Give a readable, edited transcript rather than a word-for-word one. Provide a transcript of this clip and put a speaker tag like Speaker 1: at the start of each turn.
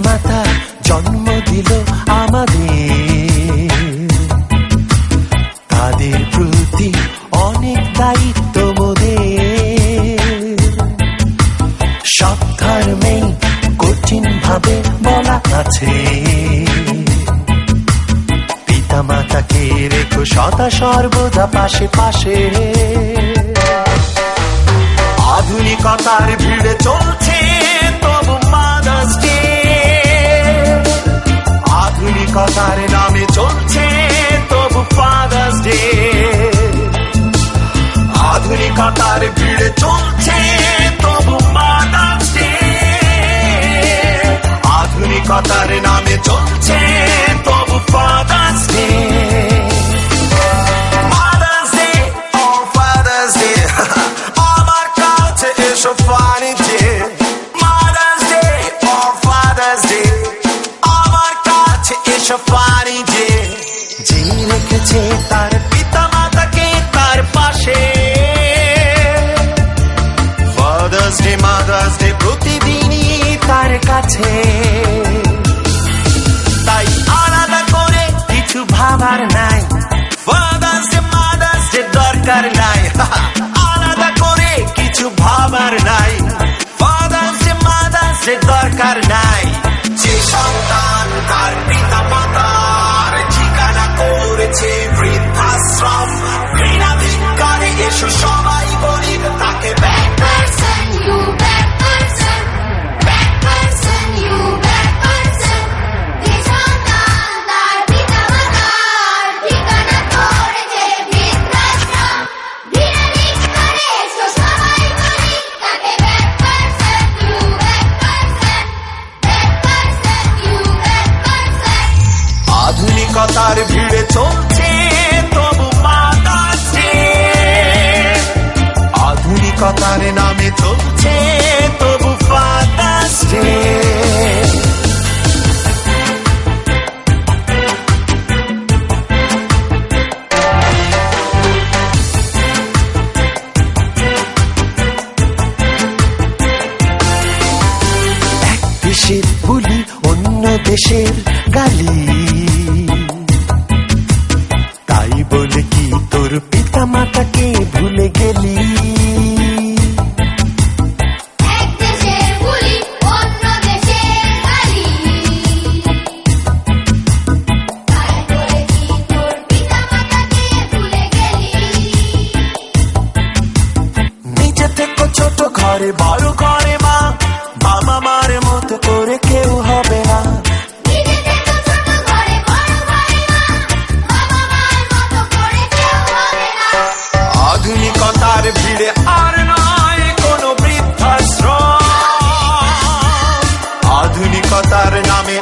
Speaker 1: মাতা জন্ম দিল আমাদের, তাদের প্রতি অনেক দায়িত্ব মোদের। সব ধর্মেই কঠিন ভাবে বলা আছে, পিতা মাতাকে রেখো সদা সর্বদা পাশে পাশে। আধুনিকতার ভিড়ে চলছে তবু মাদার্স ডে, আধুনিকতার নামে চলছে তবু ফাদার্স ডে। আধুনিকতার ভিড়ে চলছে তবু মাদার্স ডে, আধুনিকতার নামে চলছে তবু ফাদার্স ডে। মাদার্স ডে ও ফাদার্স ডে আমার কাছে এসো ফানি ডে। মাদার্স ডে ও ফাদার্স ডে আমার কাছে এসো ফানি ডে। যে রেখেছে তার পিতা মাতাকে তার পাশে, ফাদার্স ডে মাদার্স ডে প্রতিদিনই তার কাছে। তাই আলাদা করে কিছু ভাবার নাই, ফাদার্স ডে মাদার্স ডে দরকার নাই। আলাদা করে কিছু ভাবার নাই, ফাদার্স ডে মাদার্স ডে দরকার নাই। যে সন্তান তার পিতা মাতার ঠিকানা করেছে বৃদ্ধাশ্রম, ঘৃণা ধিক্কারে এসো সবাই বলি তাকে bad person, you bad person, bad person, you bad person. যে সন্তান তার পিতা মাতার ঠিকানা করেছে বৃদ্ধাশ্রম, ঘৃণা ধিক্কারে এসো সবাই বলি তাকে bad person, you bad person, bad person, you bad person. আধুনিকতার ভিড়ে চলছে তবু মাদার্স ডে, আধুনিকতার নামে চলছে তবু ফাদার্স ডে। এক দেশের বুলি অন্য দেশের গালি, তাই বলে কি তোর পিতা মাতাকে ভুলে গেলি?
Speaker 2: এক দেশের বুলি অন্য দেশের গালি, তাই বলে কি তোর পিতা মাতাকে ভুলে গেলি?
Speaker 1: নিজে থেকে ছোট ঘরে বড় ঘরে মা, বাবা মার মতো করে কেউ হবে না।
Speaker 2: নিজে থেকে ছোট ঘরে বড় ঘরে মা, বাবা মার মতো করে কেউ হবে না।
Speaker 1: আধুনিকতার ভিড়ে আর নয় কোনো বৃদ্ধাশ্রম, আধুনিকতার নামে